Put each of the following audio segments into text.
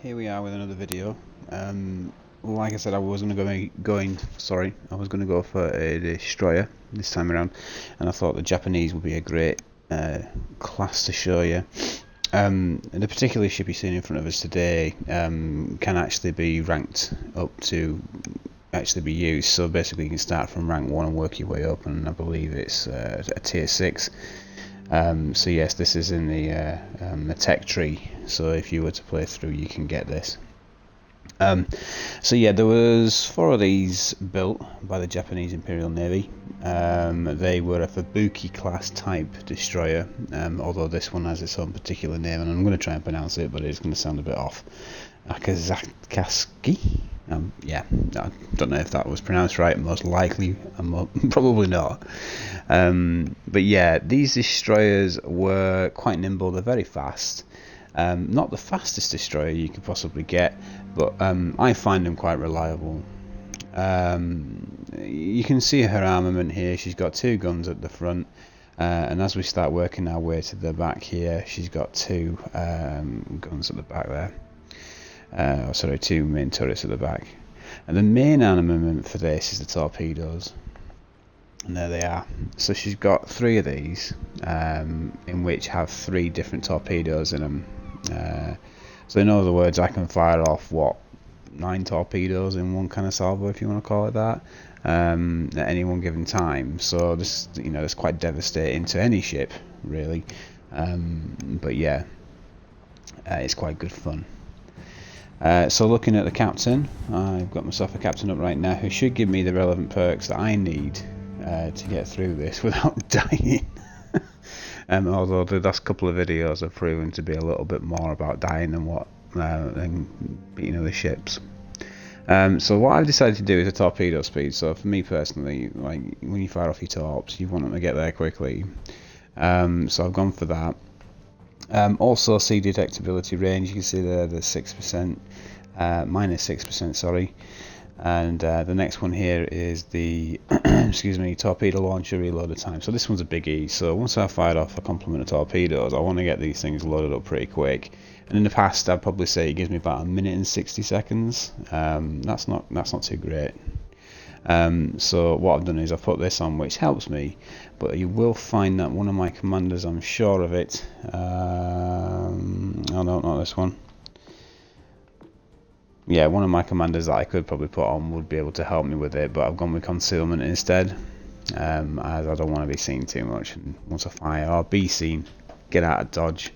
here we are with another video. Like I said, I was going to I was going to go for a destroyer this time around, and I thought the Japanese would be a great class to show you. The particular ship you're seeing in front of us today can actually be ranked up to actually be used. So basically, you can start from rank 1 and work your way up, and I believe it's a tier 6. So yes, this is in the tech tree, so if you were to play through you can get this. So yeah, there was 4 of these built by the Japanese Imperial Navy. They were a Fubuki class type destroyer, although this one has its own particular name, and I'm going to try and pronounce it, but it's going to sound a bit off. Akatsuki? Yeah, I don't know if that was pronounced right. Most likely, probably not. But yeah, these destroyers were quite nimble. They're very fast. Not the fastest destroyer you could possibly get, but I find them quite reliable. You can see her armament here. She's got 2 guns at the front, and as we start working our way to the back here, she's got 2 guns at the back there. Sorry, 2 main turrets at the back. And the main armament for this is the torpedoes. And there they are. So she's got 3 of these, in which have 3 different torpedoes in them. So in other words, I can fire off 9 torpedoes in one kind of salvo, if you want to call it that, at any one given time. So this, it's quite devastating to any ship, really. But yeah, it's quite good fun. So looking at the captain, I've got myself a captain up right now who should give me the relevant perks that I need to get through this without dying. Although the last couple of videos have proven to be a little bit more about dying than beating other ships. So what I've decided to do is a torpedo speed. So for me personally, like when you fire off your torps, you want them to get there quickly. So I've gone for that. Also, sea detectability range. You can see there the 6%, minus 6%. Sorry. And the next one here is the excuse me, torpedo launcher reload time. So this one's a biggie. So once I've fired off a complement of torpedoes, I want to get these things loaded up pretty quick. And in the past, I'd probably say it gives me about 1 minute and 60 seconds. That's not too great. So what I've done is I've put this on, which helps me, but you will find that one of my commanders, I'm sure of it. Oh no, not this one. Yeah, one of my commanders that I could probably put on would be able to help me with it, but I've gone with concealment instead, as I don't want to be seen too much. And once I fire or be seen, get out of dodge,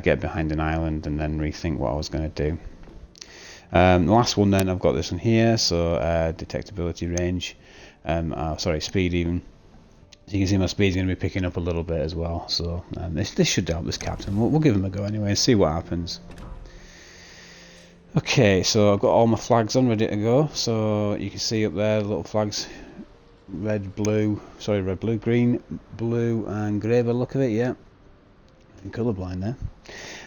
get behind an island, and then rethink what I was going to do. The last one then, I've got this one here, so detectability range, sorry, speed even. So you can see my speed's going to be picking up a little bit as well, so this should help this captain. We'll give him a go anyway and see what happens. Okay, so I've got all my flags on ready to go, so you can see up there the little flags, red, blue, green, blue and grey by the look of it, yeah. I'm colourblind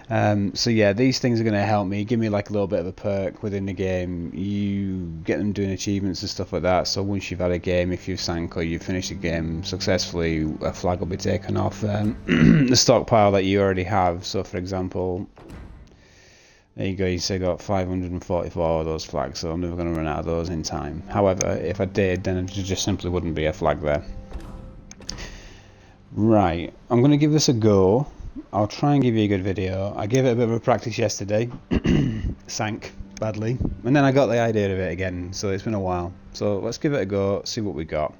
there. So yeah, these things are going to help me, give me like a little bit of a perk within the game. You get them doing achievements and stuff like that, so once you've had a game, if you've sank or you've finished a game successfully, a flag will be taken off the stockpile that you already have. So for example, there you go, you say got 544 of those flags, so I'm never going to run out of those in time. However, if I did, then it just simply wouldn't be a flag there. Right, I'm going to give this a go. I'll try and give you a good video. I gave it a bit of a practice yesterday, sank badly, and then I got the idea of it again, so it's been a while. So let's give it a go, see what we got.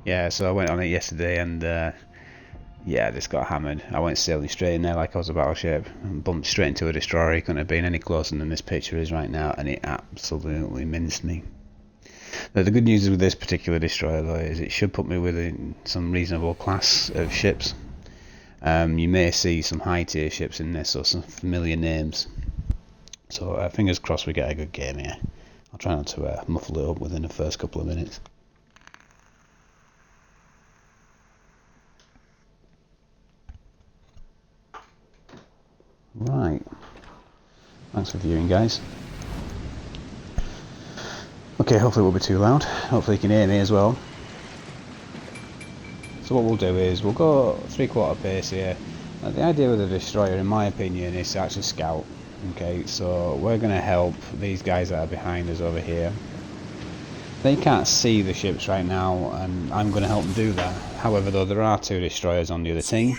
Yeah, so I went on it yesterday and yeah, I just got hammered. I went sailing straight in there like I was a battleship and bumped straight into a destroyer. It couldn't have been any closer than this picture is right now, and it absolutely minced me. Now, the good news with this particular destroyer though is it should put me within some reasonable class of ships. You may see some high tier ships in this or some familiar names. So fingers crossed we get a good game here. I'll try not to muffle it up within the first couple of minutes. Right, thanks for viewing, guys. Okay, hopefully it won't be too loud. Hopefully you can hear me as well. So what we'll do is we'll go 3/4 pace here, The idea with a destroyer, in my opinion, is to actually scout. Okay, so we're going to help these guys that are behind us over here. They can't see the ships right now, and I'm going to help them do that. However, though, there are 2 destroyers on the other team,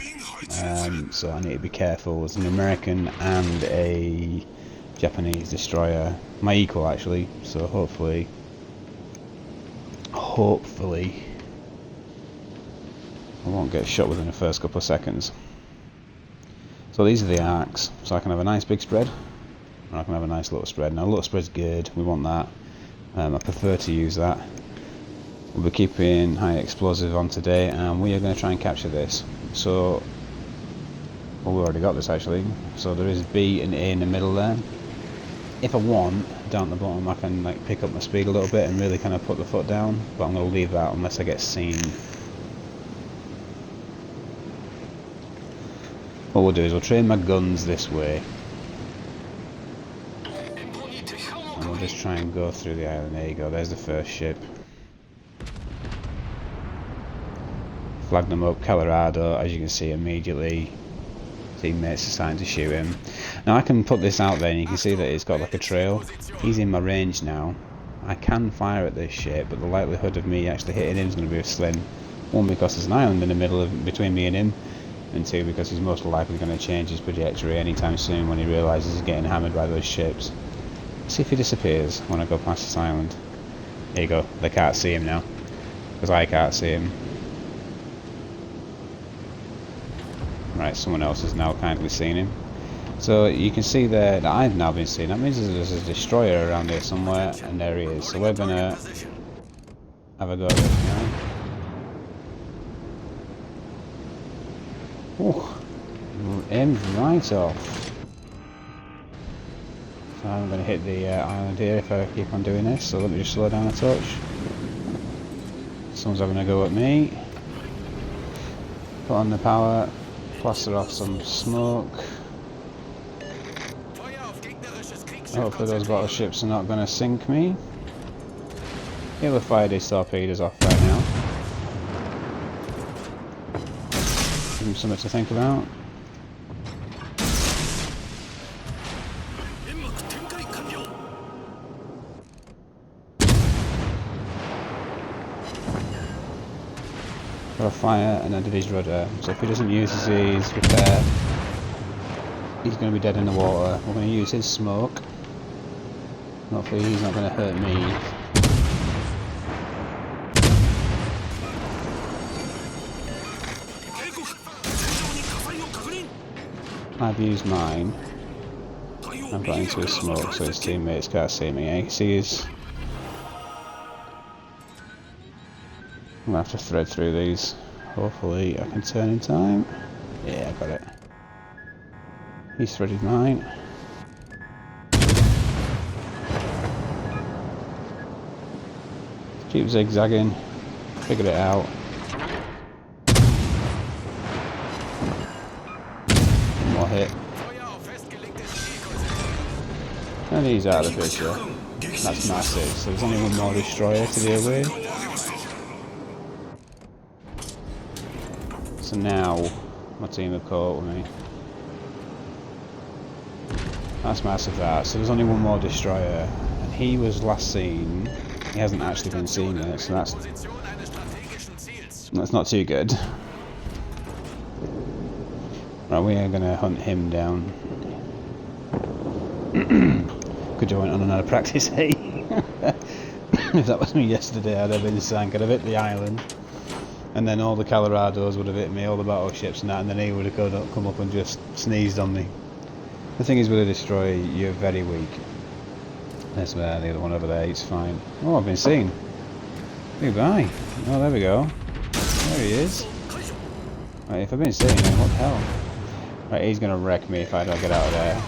so I need to be careful. There's an American and a Japanese destroyer, my equal actually. So hopefully, I won't get shot within the first couple of seconds. So these are the arcs, so I can have a nice big spread, or I can have a nice little spread. Now a little spread's good, we want that. I prefer to use that. We'll be keeping high explosive on today, and we are going to try and capture this. So, well, we've already got this actually. So there is B and A in the middle there. If I want, down at the bottom I can like pick up my speed a little bit and really kind of put the foot down, but I'm going to leave that unless I get seen. What we'll do is we'll train my guns this way, and we'll just try and go through the island. There you go, there's the first ship. Flag them up, Colorado, as you can see immediately. Teammates are starting to shoot him. Now I can put this out there and you can see that it's got like a trail. He's in my range now. I can fire at this ship, but the likelihood of me actually hitting him is going to be slim. 1, because there's an island in the middle between me and him. And 2, because he's most likely going to change his trajectory anytime soon when he realises he's getting hammered by those ships. Let's see if he disappears when I go past this island. There you go, they can't see him now, because I can't see him. Right, someone else has now kindly seen him. So you can see there that I've now been seen. That means there's a destroyer around here somewhere, and there he is. So we're going to have a go at this guy. Oh, aimed right off. So I'm going to hit the island here if I keep on doing this, so let me just slow down a touch. Someone's having a go at me. Put on the power, plaster off some smoke. Hopefully those battleships are not going to sink me. He'll have fired his torpedoes off right now. Give him something to think about. Got a fire and then did his rudder. So if he doesn't use his repair, he's going to be dead in the water. We're going to use his smoke. Hopefully he's not going to hurt me. I've used mine. I've got into his smoke so his teammates can't see me. You can see his... I'm going to have to thread through these. Hopefully I can turn in time. Yeah, I got it. He's threaded mine. Keep zigzagging. Figured it out. One more hit. And he's out of the picture. That's massive. So there's only one more destroyer to deal with. So now my team have caught with me. That's massive that. So there's only one more destroyer. And he was last seen. He hasn't actually been seen yet, so that's not too good. Right, we are going to hunt him down. Could you went on another practice, hey? If that was me yesterday, I'd have been sank. I'd have hit the island, and then all the Colorados would have hit me, all the battleships and that, and then he would have come up and just sneezed on me. The thing is, with a destroyer, you're very weak. There's the other one over there, he's fine. Oh, I've been seen. Goodbye. Oh, there we go. There he is. Right, if I've been seen, then what the hell? Right, he's going to wreck me if I don't get out of there.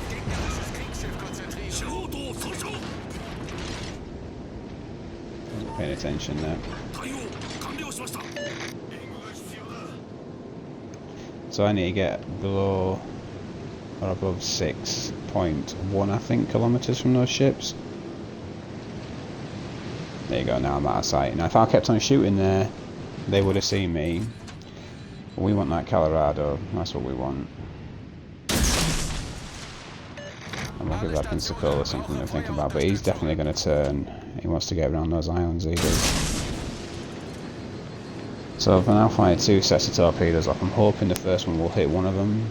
Wasn't paying attention there. So I need to get below or above 6.1, I think, kilometers from those ships. There you go, now I'm out of sight. Now if I kept on shooting there, they would have seen me. We want that Colorado, that's what we want. And we'll give that Pensacola something to think about, but he's definitely going to turn. He wants to get around those islands, he does. So if I now fire 2 sets of torpedoes off, I'm hoping the first one will hit one of them.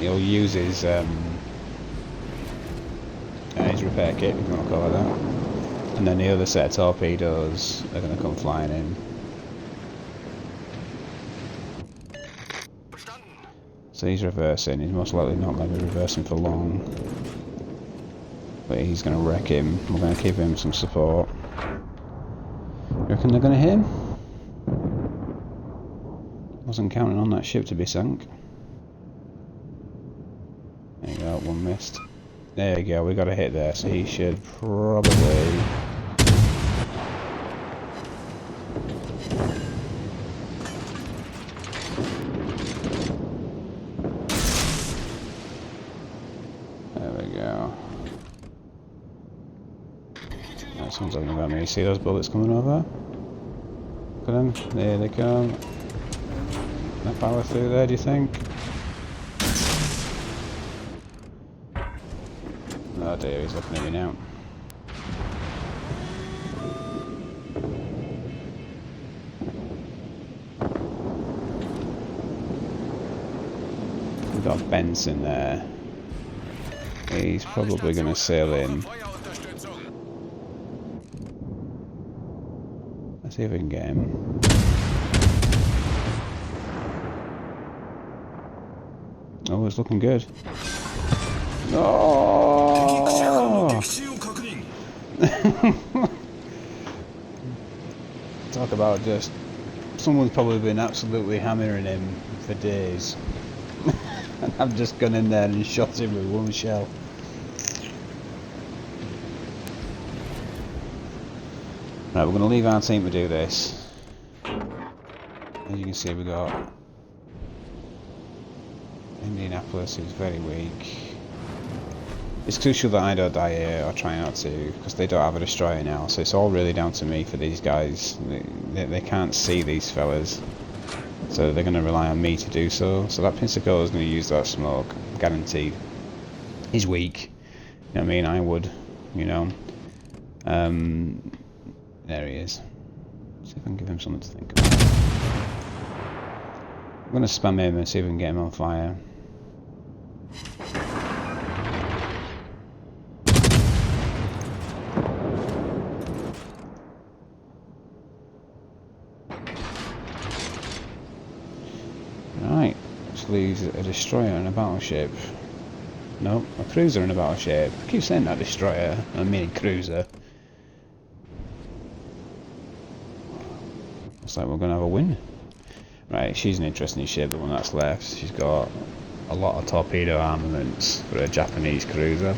He'll use his repair kit, if you want to call it that. And then the other set of torpedoes are going to come flying in. So he's reversing. He's most likely not going to be reversing for long. But he's going to wreck him. We're going to give him some support. You reckon they're going to hit him? Wasn't counting on that ship to be sunk. There you go, one missed. There you go, we got a hit there, so he should probably... There we go. That one's looking about me. You see those bullets coming over? Look at them, there they come. Can I power through there, do you think? Oh dear, he's looking at me now. We've got Benson there. He's probably going to sail in. Let's see if we can get him. Oh, it's looking good. Oh! Talk about just... Someone's probably been absolutely hammering him for days. And I've just gone in there and shot him with one shell. Right, we're going to leave our team to do this. As you can see, we've got Indianapolis, who's very weak. It's crucial that I don't die here, or try not to, because they don't have a destroyer now, so it's all really down to me for these guys. They can't see these fellas, so they're going to rely on me to do so. So that Pensacola is going to use that smoke, guaranteed. He's weak, you know what I mean? I would, you know. There he is. See if I can give him something to think about. I'm going to spam him and see if we can get him on fire. Right, which leaves a destroyer and a battleship. Nope, a cruiser and a battleship. I keep saying that destroyer, I mean cruiser. Looks like we're going to have a win. Right, she's an interesting ship, the one that's left. She's got a lot of torpedo armaments for a Japanese cruiser.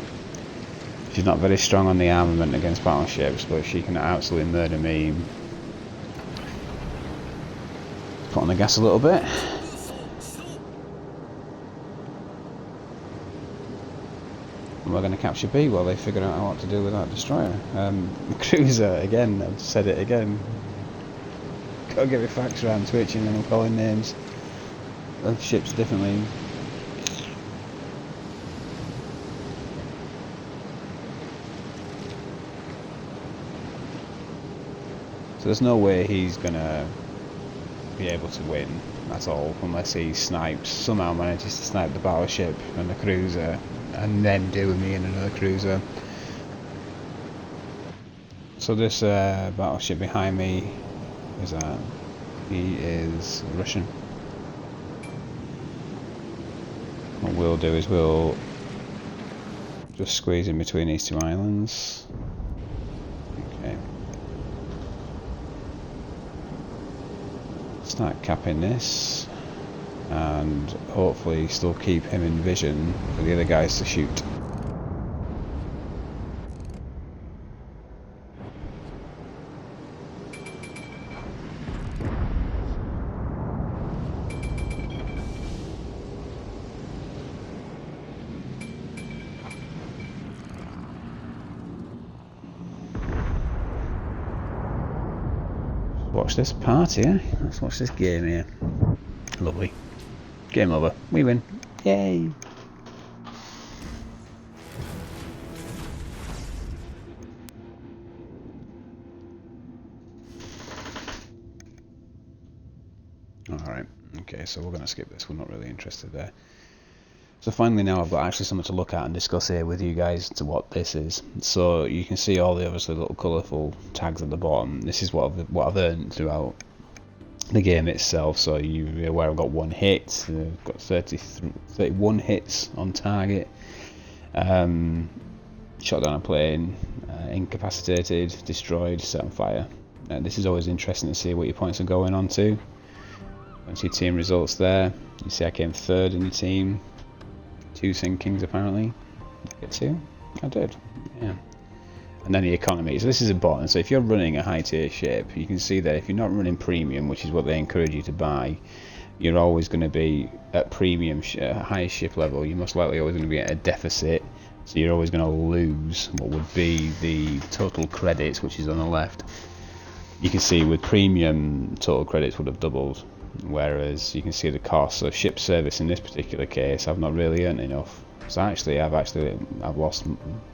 She's not very strong on the armament against battleships, but she can absolutely murder me. Put on the gas a little bit. And we're going to capture B while they figure out what to do with that destroyer. The cruiser, again, I've said it again. Gotta get my facts around twitching and I'm calling names of ships differently. So there's no way he's gonna be able to win at all unless he somehow manages to snipe the battleship and the cruiser and then do with me in another cruiser. So this battleship behind me, is that he is Russian. What we'll do is we'll just squeeze in between these two islands. Okay. Start capping this and hopefully still keep him in vision for the other guys to shoot. Watch this party, eh? Let's watch this game here. Lovely. Game over. We win. Yay! Alright, okay, so we're going to skip this. We're not really interested there. So finally now I've got actually something to look at and discuss here with you guys to what this is. So you can see all the obviously little colourful tags at the bottom. This is what I've earned throughout the game itself. So you're aware I've got 1 hit, I've got 31 hits on target, shot down a plane, incapacitated, destroyed, set on fire. This is always interesting to see what your points are going on to. Once your team results there, you see I came 3rd in your team. 2 sinkings apparently. Get 2? I did, yeah. And then the economy. So this is important. So if you're running a high tier ship, you can see that if you're not running premium, which is what they encourage you to buy, you're always going to be at premium, highest ship level. You're most likely always going to be at a deficit. So you're always going to lose what would be the total credits, which is on the left. You can see with premium, total credits would have doubled. Whereas you can see the cost of ship service in this particular case, I've not really earned enough. So I've lost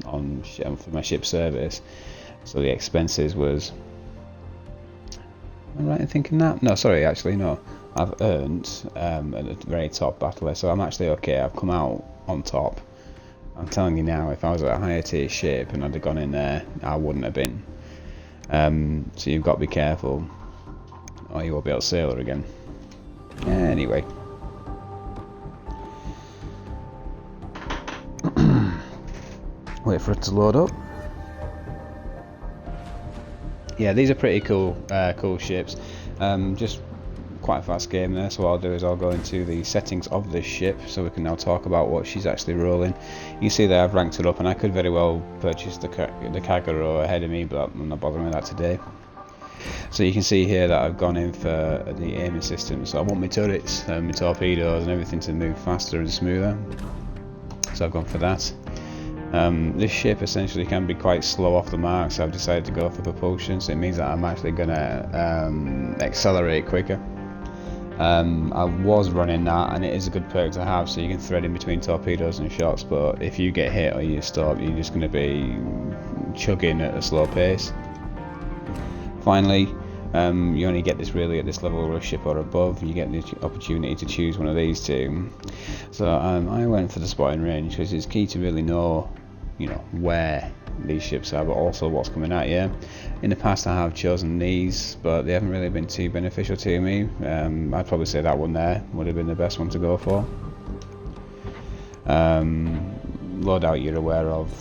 on for my ship service. So the expenses was. Am I right in thinking that? No, sorry, actually no. I've earned at the very top battle, so I'm actually okay. I've come out on top. I'm telling you now, if I was at a higher tier ship and I'd have gone in there, I wouldn't have been. So you've got to be careful, or you won't be able to sail her again. Anyway. Wait for it to load up. Yeah, these are pretty cool ships. Just quite a fast game there, so what I'll do is I'll go into the settings of this ship so we can now talk about what she's actually rolling. You see there I've ranked it up, and I could very well purchase the Kagero ahead of me, but I'm not bothering with that today. So you can see here that I've gone in for the aiming system, so I want my turrets and my torpedoes and everything to move faster and smoother, so I've gone for that. This ship essentially can be quite slow off the mark, so I've decided to go for propulsion, so it means that I'm actually going to accelerate quicker. I was running that, and it is a good perk to have, so you can thread in between torpedoes and shots, but if you get hit or you stop, you're just going to be chugging at a slow pace. Finally, you only get this really at this level of a ship or above. You get the opportunity to choose one of these two. So I went for the spotting range because it's key to really know, where these ships are, but also what's coming at you. In the past, I have chosen these, but they haven't really been too beneficial to me. I'd probably say that one there would have been the best one to go for. Loadout you're aware of.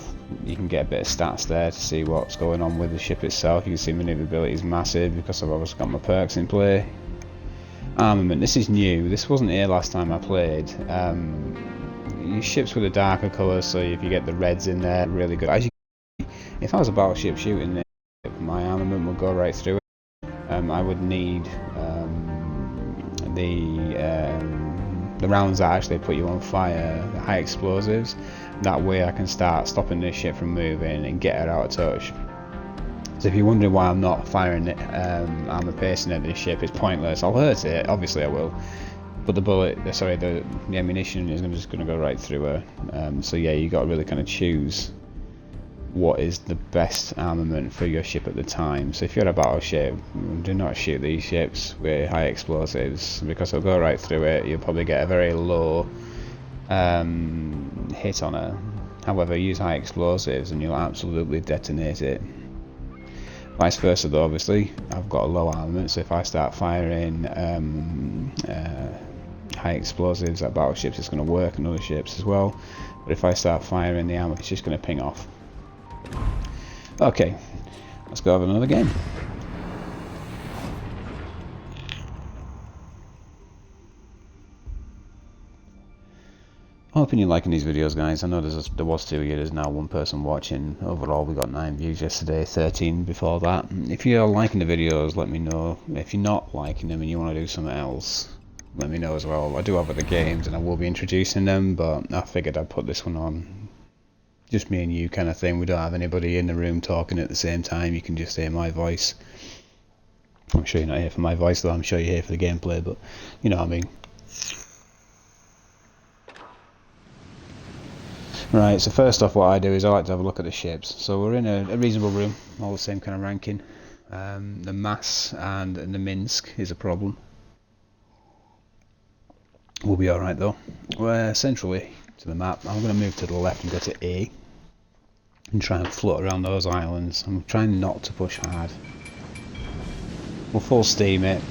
You can get a bit of stats there to see what's going on with the ship itself. You can see maneuverability is massive because I've obviously got my perks in play. Armament, this is new. This wasn't here last time I played. Ships with a darker colour, so if you get the reds in there, really good. As you can see, if I was a battleship shooting this, my armament would go right through it. I would need the rounds that actually put you on fire, the high explosives. That way I can start stopping this ship from moving and get her out of touch. So if you're wondering why I'm not firing armor piercing at this ship, it's pointless. I'll hurt it, obviously I will, but the ammunition is just going to go right through her. So yeah, you got to really kind of choose what is the best armament for your ship at the time. So if you're a battleship, do not shoot these ships with high explosives because they'll go right through it. You'll probably get a very low hit on her. However, use high explosives and you'll absolutely detonate it. Vice versa though, obviously I've got a low armament, so if I start firing high explosives at battleships, it's going to work on other ships as well, but if I start firing the armor, it's just going to ping off. Okay, let's go have another game. Hoping you're liking these videos, guys. I know there was 2 here, there's now 1 person watching. Overall we got 9 views yesterday, 13 before that. If you're liking the videos, let me know. If you're not liking them and you want to do something else, let me know as well. I do have other games and I will be introducing them, but I figured I'd put this one on. Just me and you kind of thing. We don't have anybody in the room talking at the same time. You can just hear my voice. I'm sure you're not here for my voice though, I'm sure you're here for the gameplay, but you know what I mean. Right, so first off what I do is I like to have a look at the ships. So we're in a reasonable room, all the same kind of ranking. The mass and the Minsk is a problem. We'll be alright though. We're centrally to the map. I'm going to move to the left and go to A and try and float around those islands. I'm trying not to push hard. We'll full steam it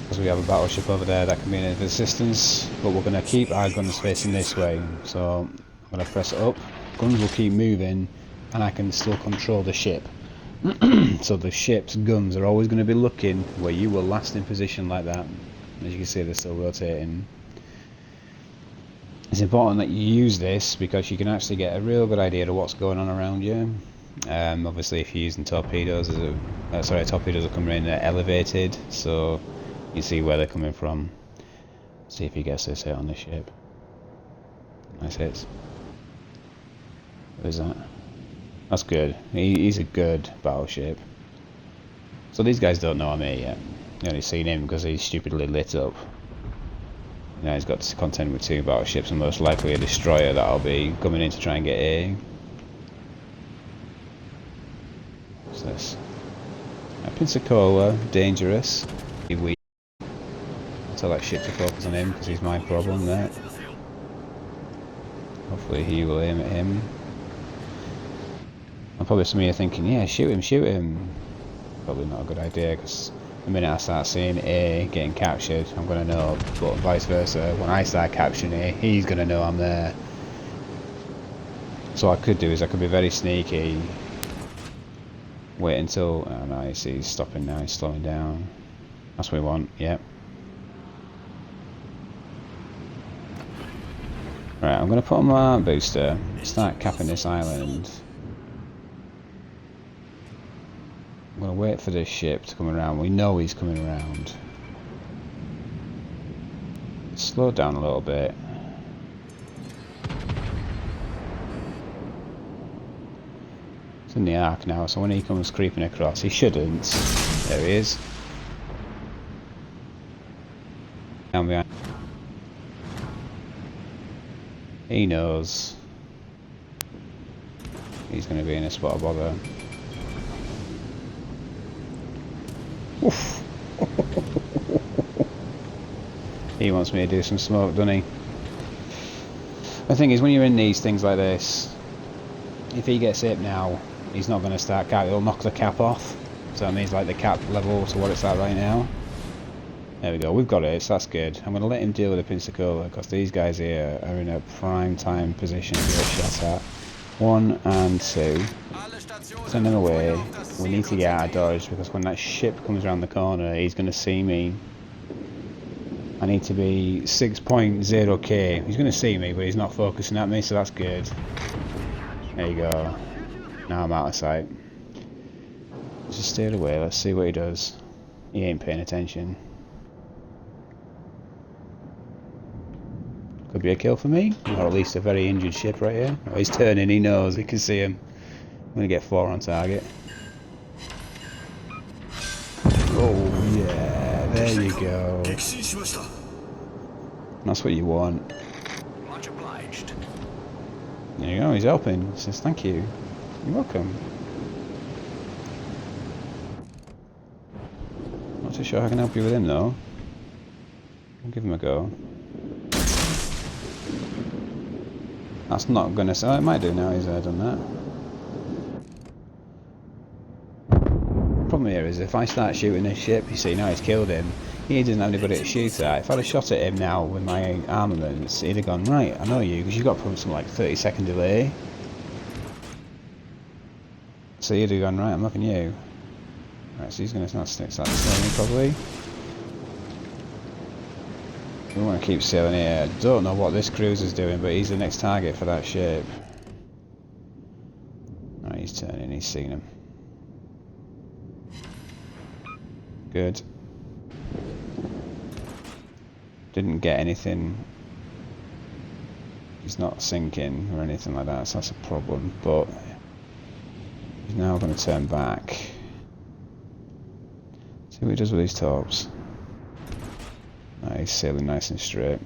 because we have a battleship over there that can be of assistance, but we're going to keep our guns facing this way. So I'm going to press it up, guns will keep moving and I can still control the ship. So the ship's guns are always going to be looking where you were last in position, like that. As you can see, they're still rotating. It's important that you use this because you can actually get a real good idea of what's going on around you. Obviously if you're using torpedoes, torpedoes are coming in elevated, so you see where they're coming from. See if he gets this hit on the ship. Nice hits. What is that? That's good. He's a good battleship. So these guys don't know I'm here yet. You've only seen him because he's stupidly lit up. You know, he's got to contend with 2 battleships and most likely a destroyer that'll be coming in to try and get A. What's this? A Pensacola, dangerous. I'll tell that ship to focus on him because he's my problem there. Hopefully he will aim at him. And probably some of you are thinking, yeah, shoot him. Probably not a good idea because the minute I start seeing A getting captured, I'm going to know, but vice versa, when I start capturing A, he's going to know I'm there. So what I could do is I could be very sneaky, wait until, oh no, he's stopping now, he's slowing down. That's what we want, yep. Right, I'm going to put on my booster, start capping this island. I'm going to wait for this ship to come around. We know he's coming around. Slow down a little bit. It's in the arc now, so when he comes creeping across, he shouldn't. There he is. Down behind. He knows. He's going to be in a spot of bother. Oof. He wants me to do some smoke, doesn't he? The thing is, when you're in these things like this, if he gets hit now, he's not going to start cap. He'll knock the cap off. So that means like the cap level to what it's at right now. There we go. We've got it. So that's good. I'm going to let him deal with the Pensacola because these guys here are in a prime time position to get shot at. 1 and 2. Send him away. We need to get out of dodge because when that ship comes around the corner, he's going to see me. I need to be 6.0k. He's going to see me, but he's not focusing at me, so that's good. There you go. Now I'm out of sight. Just stay away. Let's see what he does. He ain't paying attention. Could be a kill for me, or at least a very injured ship right here. Oh, he's turning. He knows. He can see him. I'm going to get 4 on target. Oh yeah, there you go. That's what you want. Much obliged. There you go, he's helping. He says thank you. You're welcome. Not too sure I can help you with him though. I'll give him a go. That's not gonna say, oh, it might do now he's done that. Problem here is if I start shooting this ship, you see now he's killed him, he doesn't have anybody to shoot at. If I'd have shot at him now with my armaments, he'd have gone, right, I know you, because you've got probably some like 30-second delay. So he'd have gone, right, I'm looking at you. Right, so he's going to start sailing probably. We want to keep sailing here. Don't know what this cruiser's doing, but he's the next target for that ship. Right, he's turning, he's seen him. Good. Didn't get anything. He's not sinking or anything like that, so that's a problem, but he's now going to turn back. See what he does with these torps. He's sailing nice and straight.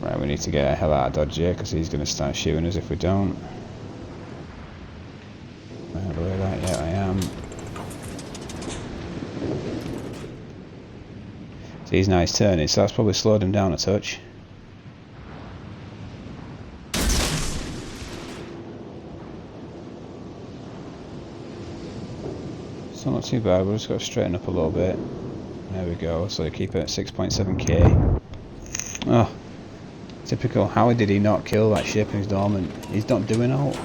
Right, we need to get the hell out of dodge here because he's going to start shooting us if we don't. Out of the way of that, yeah, I am. See, he's now he's turning, so that's probably slowed him down a touch. Still not too bad, we've just got to straighten up a little bit. There we go, so keep it at 6.7k. Oh, typical. How did he not kill that ship who's dormant? He's not doing all.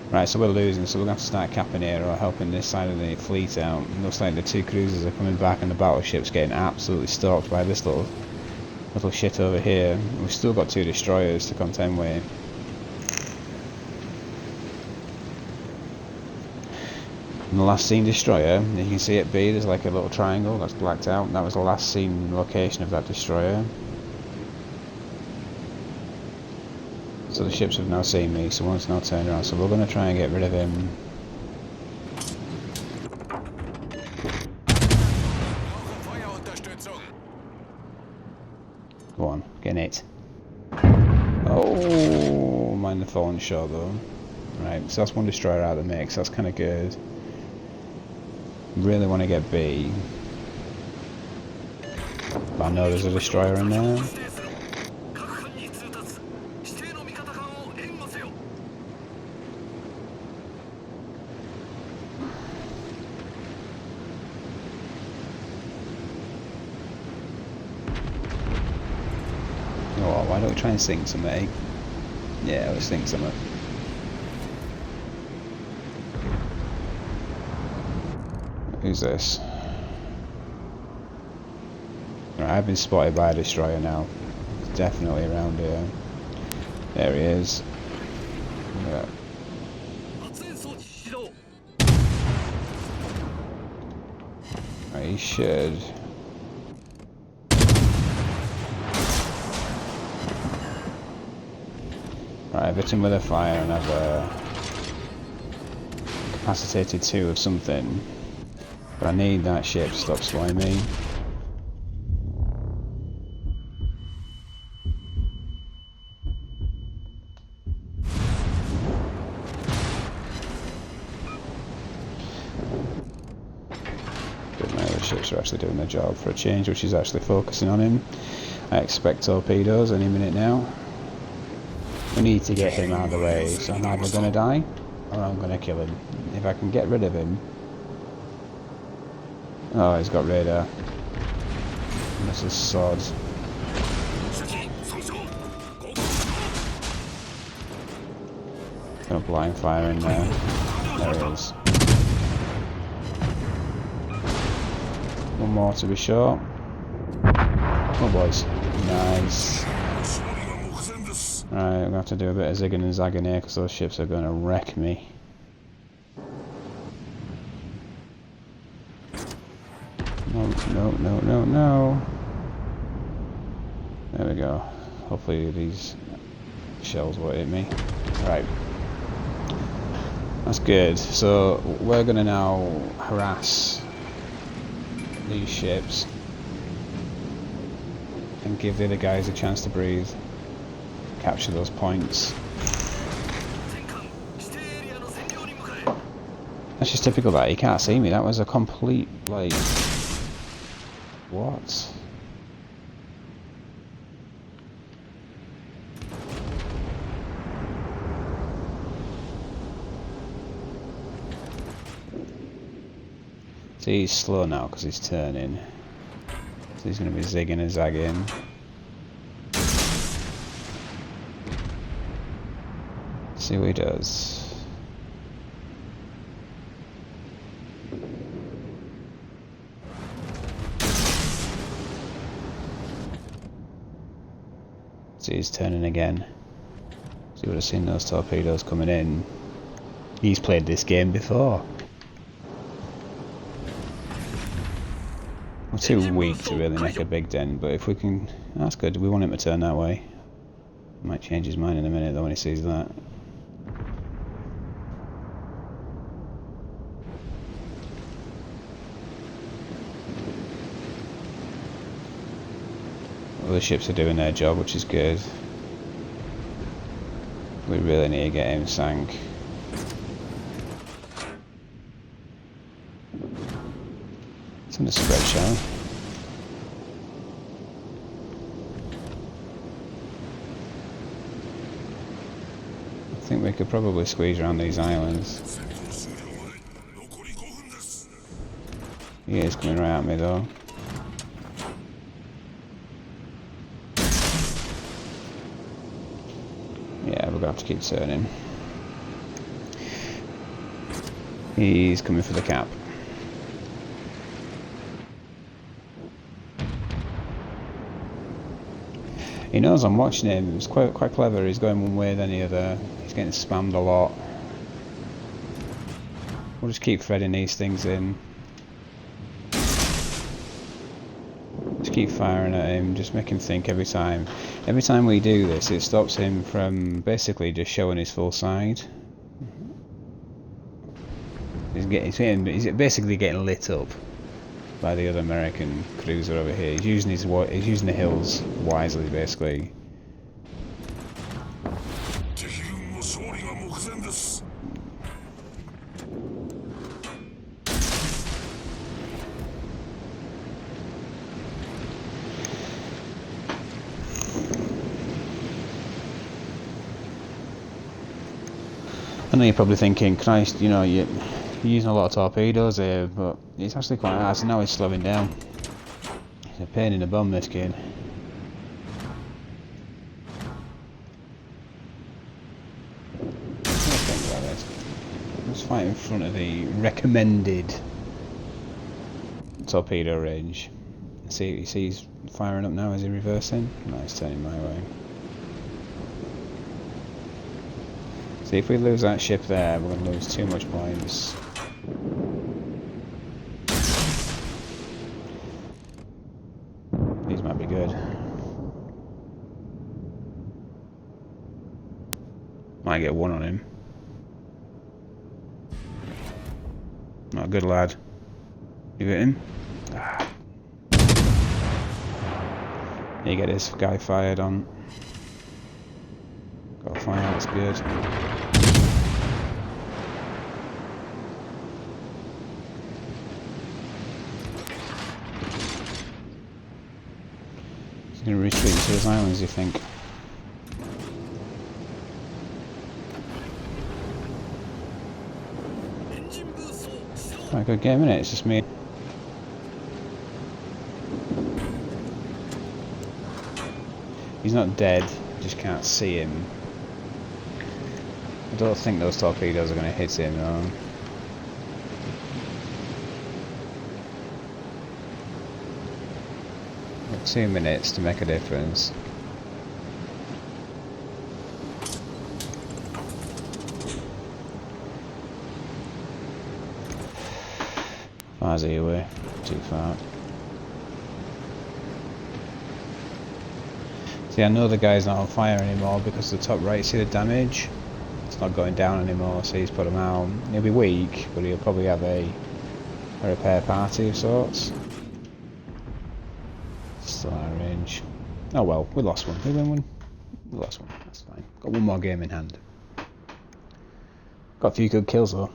Right, so we're losing, so we're going to have to start capping here or helping this side of the fleet out. It looks like the two cruisers are coming back and the battleship's getting absolutely stalked by this little shit over here. We've still got two destroyers to contend with. And the last seen destroyer, you can see at B, there's like a little triangle that's blacked out. That was the last seen location of that destroyer. So the ships have now seen me, so one's now turned around, so we're going to try and get rid of him. Go on, get it. Oh, mind the fallen shot though. Right, so that's one destroyer out of the mix, that's kind of good. Really want to get B. But I know there's a destroyer in there. Oh, why don't we try and sink some, eh? Yeah, let's sink some. Who's this? Right, I've been spotted by a destroyer now. He's definitely around here. There he is. Yeah. Right, he should. Right, I've hit him with a fire and I've incapacitated two of something. But I need that ship to stop slowing me. Good, now the ships are actually doing their job for a change, which is actually focusing on him. I expect torpedoes any minute now. We need to get him out of the way, so I'm either going to die or I'm going to kill him. If I can get rid of him. Oh, he's got radar. This is swords. Gonna blind fire in there. There he is. One more to be sure. Oh boys. Nice. Right, I'm gonna have to do a bit of zigging and zagging here because those ships are gonna wreck me. No. There we go. Hopefully these shells won't hit me. Right. That's good. So we're going to now harass these ships and give the other guys a chance to breathe. Capture those points. That's just typical that he can't see me. That was a complete, like... What? See, he's slow now because he's turning. So he's going to be zigging and zagging. See what he does. See, he's turning again. So you would have seen those torpedoes coming in. He's played this game before. We're too weak to really make a big dent, but if we can... That's good, we want him to turn that way. Might change his mind in a minute though when he sees that. Other ships are doing their job, which is good. We really need to get him sank. It's in the spread shell. I think we could probably squeeze around these islands. He is coming right at me though. Yeah, we're gonna have to keep turning. He's coming for the cap. He knows I'm watching him. It's quite clever. He's going one way then the other. He's getting spammed a lot. We'll just keep threading these things in. Just keep firing at him. Just make him think every time. Every time we do this, it stops him from basically just showing his full side. He's basically getting lit up by the other American cruiser over here. He's using the hills wisely, basically. I know you're probably thinking, Christ, you know, you're using a lot of torpedoes here, but it's actually quite hard. So now he's slowing down. It's a pain in the bum, this kid. Let's fight in front of the recommended torpedo range. See he's firing up now. Is he reversing? No, he's turning my way. See, if we lose that ship there, we're going to lose too much points. These might be good. Might get one on him. Not good, lad. You hit him? Ah. You get this guy fired on. Got a fire, that's good. He's going to retreat to his islands, you think? Quite a good game, isn't it? It's just me. He's not dead, just can't see him. I don't think those torpedoes are going to hit him though. Got 2 minutes to make a difference. Far's away, too far. See, I know the guy's not on fire anymore because the top right, see the damage? It's not going down anymore, so he's put him out. He'll be weak, but he'll probably have a repair party of sorts. Still out of range. Oh well, we lost one. We win one? We lost one, that's fine. Got one more game in hand. Got a few good kills though.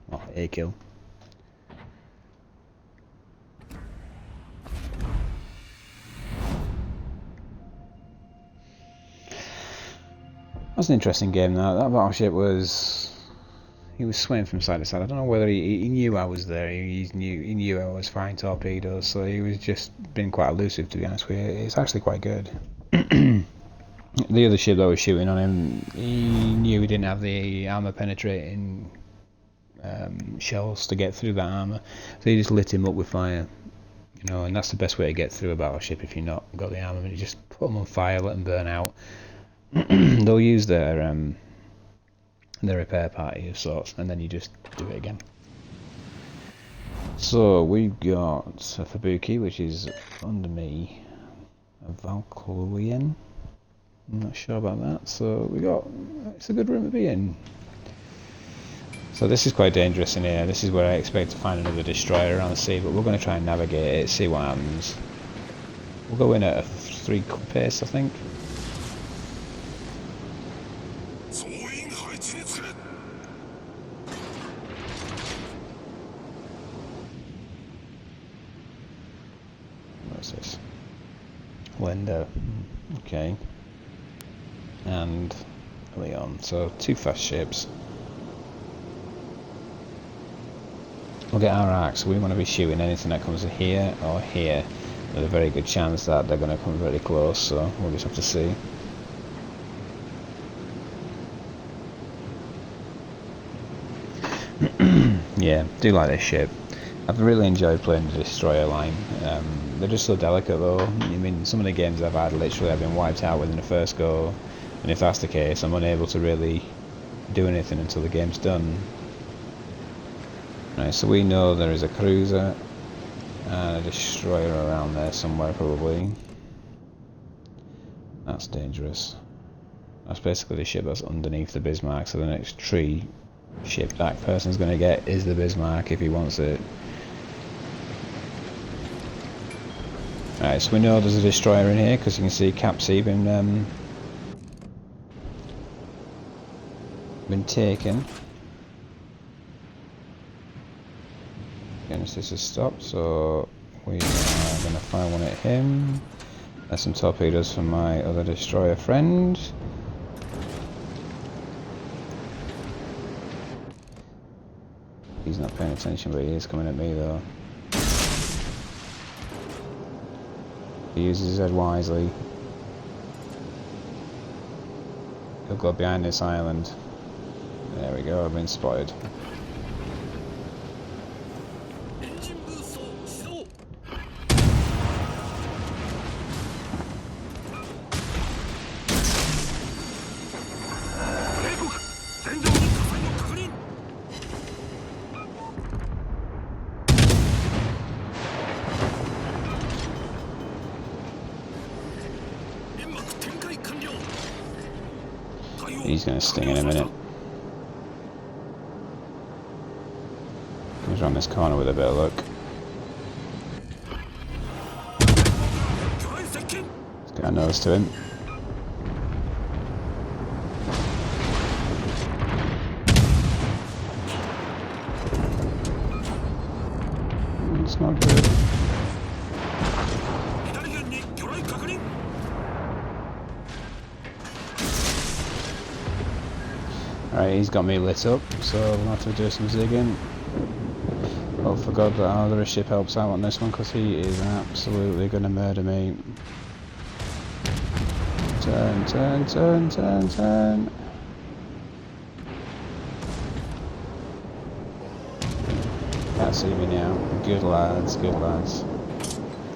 Well, a kill. That's an interesting game. That battleship was... he was swaying from side to side. I don't know whether he knew I was there. He knew I was firing torpedoes, so he was just being quite elusive, to be honest with you. It's actually quite good. The other ship that was shooting on him, he knew he didn't have the armour penetrating shells to get through that armour, so he just lit him up with fire. You know, and that's the best way to get through a battleship if you've not got the armament. You just put them on fire, let them burn out. They'll use their repair party of sorts, and then you just do it again. So we've got a Fubuki, which is under me, a Valkyrian. I'm not sure about that. So it's a good room to be in. So this is quite dangerous in here. This is where I expect to find another destroyer around the sea, but we're going to try and navigate it, see what happens. We'll go in at a 3 pace, I think. What's this? Window. Okay. And Leon. So 2 fast ships. We'll get our arcs, so we want to be shooting anything that comes here or here. There's a very good chance that they're going to come very close, so we'll just have to see. Yeah, do like this ship. I've really enjoyed playing the destroyer line. They're just so delicate though. I mean, some of the games I've had, literally I've been wiped out within the first go, and if that's the case, I'm unable to really do anything until the game's done. Right, so we know there is a cruiser and a destroyer around there somewhere probably. That's dangerous. That's basically the ship that's underneath the Bismarck, so the next tree ship that person's going to get is the Bismarck if he wants it. Alright, so we know there's a destroyer in here because you can see Cap C been taken. Genesis has stopped, so we are going to fire one at him. There's some torpedoes from my other destroyer friend. He's not paying attention, but he is coming at me though. He uses his head wisely. He'll go behind this island. There we go, I've been spotted. He's going to sting in a minute. Comes around this corner with a bit of luck. Let's get our nose to him. It's not good. Alright, he's got me lit up, so we'll have to do some zigging. Oh, for God, that our other ship helps out on this one, because he is absolutely going to murder me. Turn, turn, turn, turn, turn. Can't see me now. Good lads, good lads.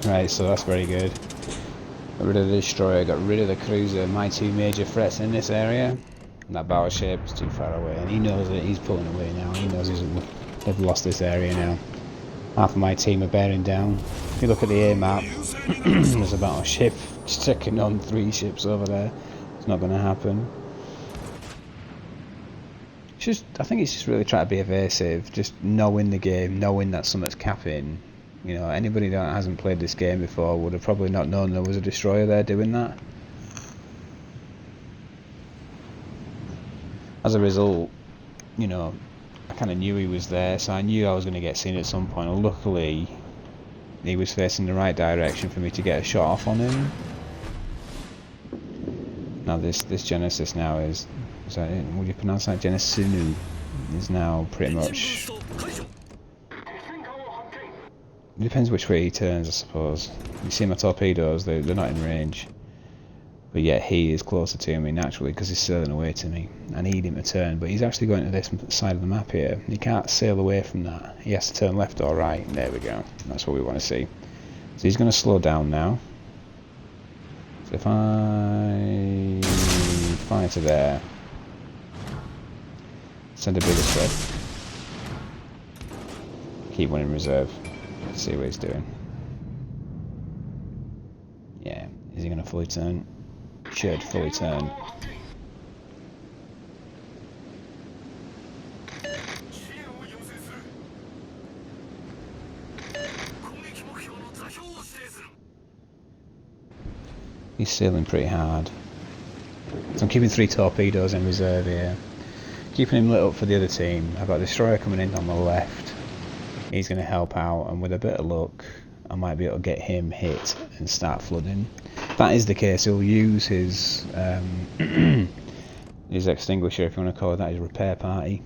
Right, so that's very good. Got rid of the destroyer, got rid of the cruiser, my 2 major threats in this area. And that battleship is too far away, and he knows it. He's pulling away now. He knows they've lost this area now. Half of my team are bearing down. If you look at the air map, there's a battleship just checking on 3 ships over there. It's not going to happen. I think it's just really trying to be evasive, just knowing the game, knowing that something's capping. You know, anybody that hasn't played this game before would have probably not known there was a destroyer there doing that. As a result, you know, I kind of knew he was there, so I knew I was going to get seen at some point. And luckily, he was facing the right direction for me to get a shot off on him. Now this Genesis now is that it? Would you pronounce that Genesis? Is now pretty much. It depends which way he turns, I suppose. You see my torpedoes; they're not in range. But yet he is closer to me naturally because he's sailing away to me. I need him to turn, but he's actually going to this side of the map here. He can't sail away from that. He has to turn left or right. There we go. That's what we want to see. So he's going to slow down now. So if I fire to there, send a bigger spread. Keep one in reserve. See what he's doing. Yeah, is he going to fully turn? Should fully turn. He's sailing pretty hard. So I'm keeping 3 torpedoes in reserve here. Keeping him lit up for the other team. I've got a destroyer coming in on the left. He's going to help out, and with a bit of luck I might be able to get him hit and start flooding. If that is the case, he'll use his his extinguisher, if you want to call it that, his repair party.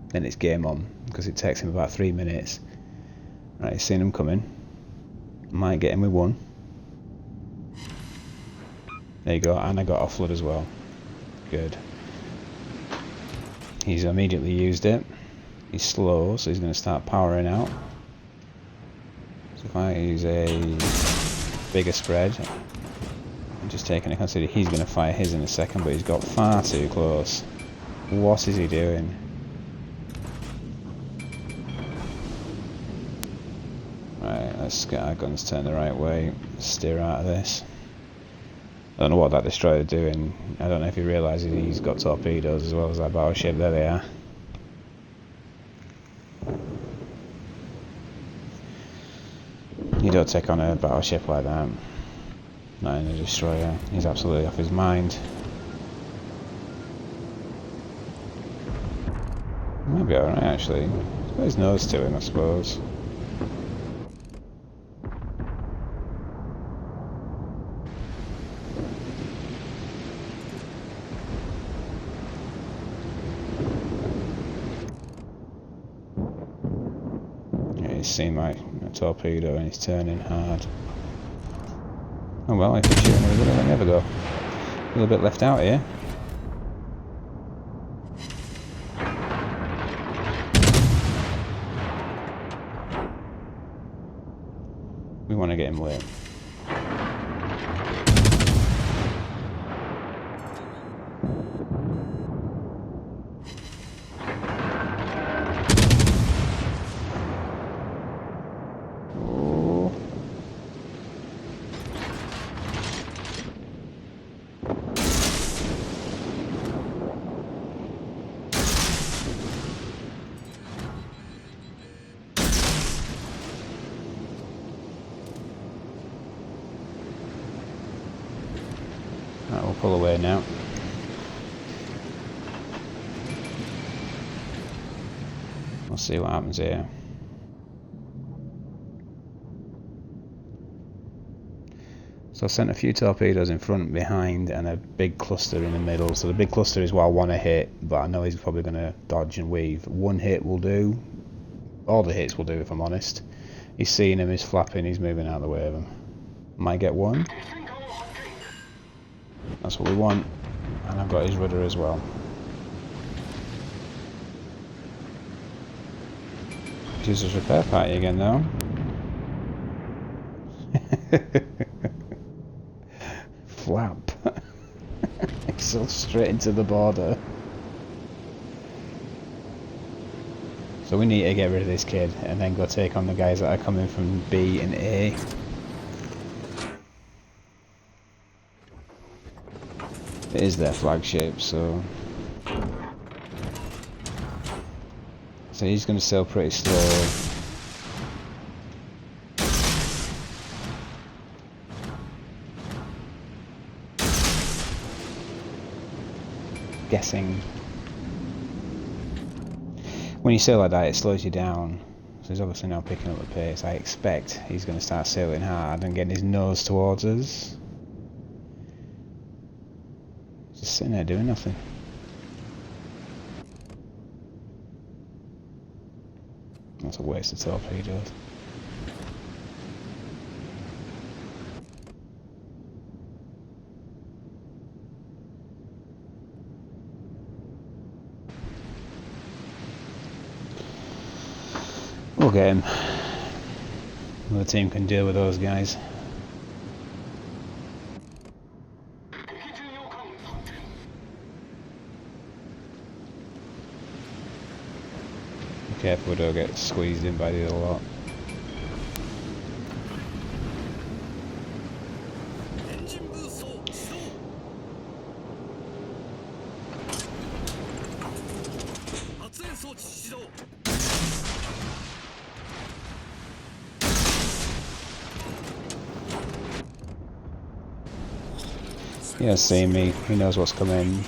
Then it's game on, because it takes him about 3 minutes. Right, he's seen him coming. Might get him with 1. There you go, and I got off flood as well. Good. He's immediately used it. He's slow, so he's going to start powering out. So if I use a bigger spread, I'm just taking into consideration he's going to fire his in a second, but he's got far too close. What is he doing? Right, let's get our guns turned the right way. Steer out of this. I don't know what that destroyer is doing. I don't know if he realises he's got torpedoes as well as that battleship. There they are. You don't take on a battleship like that. Not in a destroyer. He's absolutely off his mind. He might be alright actually. He's got his nose to him, I suppose. He's seen my torpedo and he's turning hard. Oh well, if he's shooting a little, let me have a go. A little bit left out here. We want to get him lit. Right, we'll pull away now. We'll see what happens here. So I sent a few torpedoes in front, behind, and a big cluster in the middle. So the big cluster is what I want to hit, but I know he's probably going to dodge and weave. 1 hit will do. All the hits will do, if I'm honest. He's seeing him, he's flapping, he's moving out of the way of him. Might get 1. That's what we want. And I've got his rudder as well. Use his repair party again though. Flap. He's so straight into the border. So we need to get rid of this kid and then go take on the guys that are coming from B and A. It is their flagship, so he's going to sail pretty slow. Guessing. When you sail like that, it slows you down. So he's obviously now picking up the pace. I expect he's going to start sailing hard and getting his nose towards us. Just sitting there doing nothing. That's a waste of torpedoes. We'll get him. The team can deal with those guys. Be careful we don't get squeezed in by the other lot. He has seen me. He knows what's coming.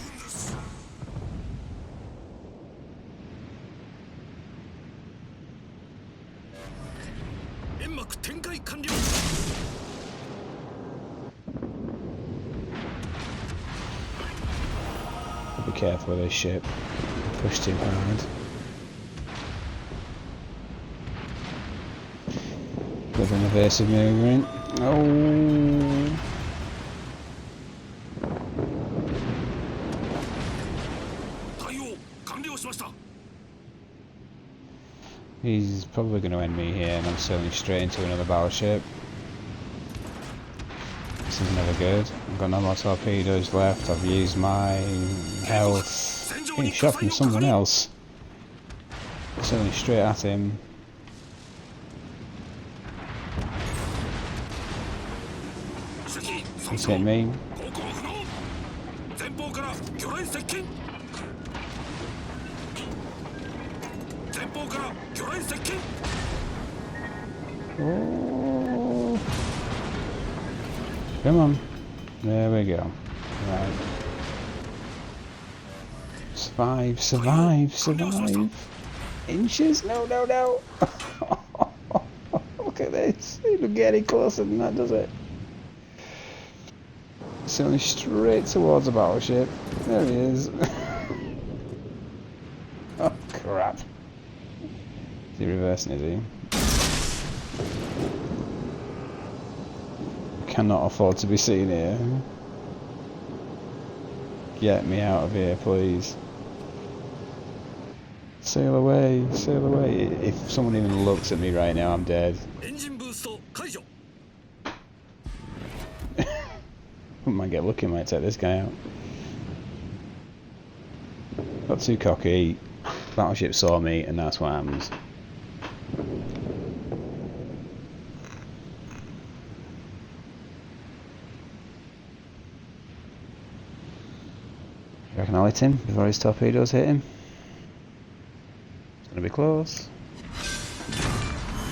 Be careful with this ship. Push too hard. With an evasive movement. Oh. He's probably going to end me here, and I'm sailing straight into another battleship. This is never good. I've got no more torpedoes left. I've used my health. Getting shot from someone else. Sailing straight at him. He's hit me. Oh. Come on. There we go. Right. Survive, survive, survive. Inches? No, no, no. Look at this. It doesn't get any closer than that, does it? Sailing straight towards a battleship. There he is. Oh, crap. Is he reversing, is he? Cannot afford to be seen here. Get me out of here, please. Sail away, sail away. If someone even looks at me right now, I'm dead. Might get lucky, might take this guy out. Got too cocky. Battleship saw me, and that's what happens. You reckon I'll hit him before his torpedoes hit him? It's gonna be close.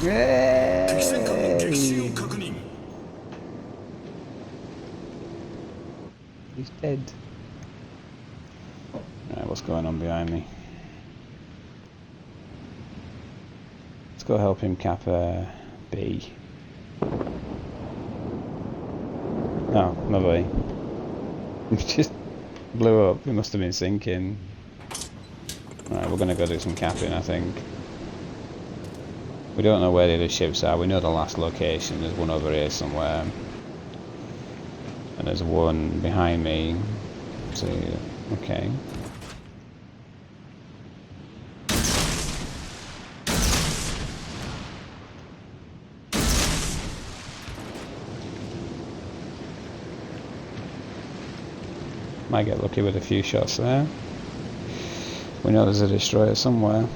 Yay! He's dead. Right, what's going on behind me? Let's go help him cap B. Oh, lovely. It just blew up. It must have been sinking. Right, we're gonna go do some capping, I think. We don't know where the other ships are. We know the last location. There's one over here somewhere. And there's one behind me. So, okay. Might get lucky with a few shots there. We know there's a destroyer somewhere.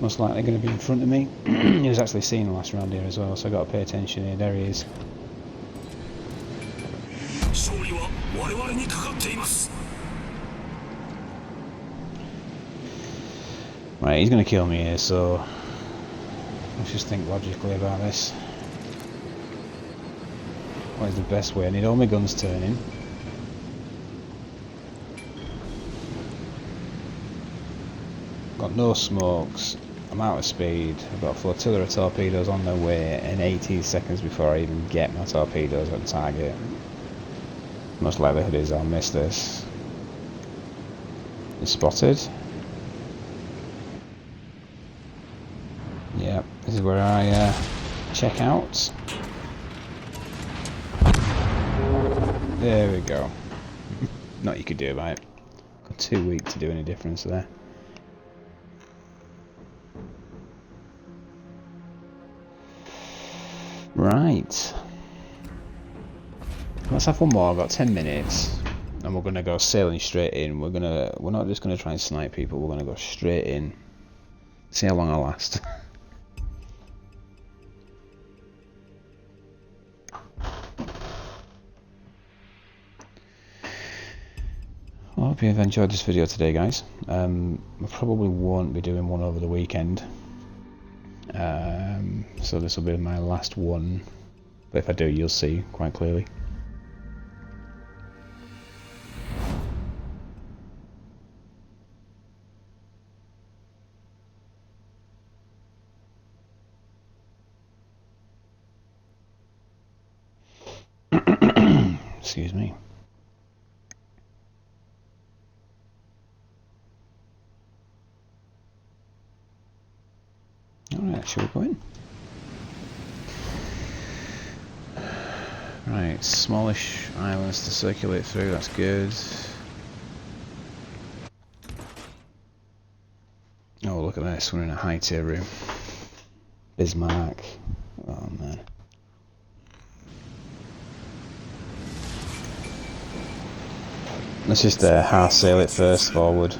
Most likely going to be in front of me. He was actually seen the last round here as well, so I've got to pay attention here. There he is. Right, he's going to kill me here, so let's just think logically about this. What is the best way? I need all my guns turning. Got no smokes. I'm out of speed. I've got a flotilla of torpedoes on their way in 18 seconds before I even get my torpedoes on target. Most likelihood is I'll miss this. He's spotted. Yep, this is where I check out. There we go. Not you could do about it. Got too weak to do any difference there. Right. Let's have one more. I've got 10 minutes, and we're gonna go sailing straight in. We're not just gonna try and snipe people. We're gonna go straight in. See how long I last. I hope you've enjoyed this video today, guys. I probably won't be doing one over the weekend. So this will be my last one, but if I do, you'll see quite clearly. Excuse me. Alright, shall we go in? Right, smallish islands to circulate through, that's good. Oh, look at this, we're in a high tier room. Bismarck. Oh man. Let's just half sail it first forward.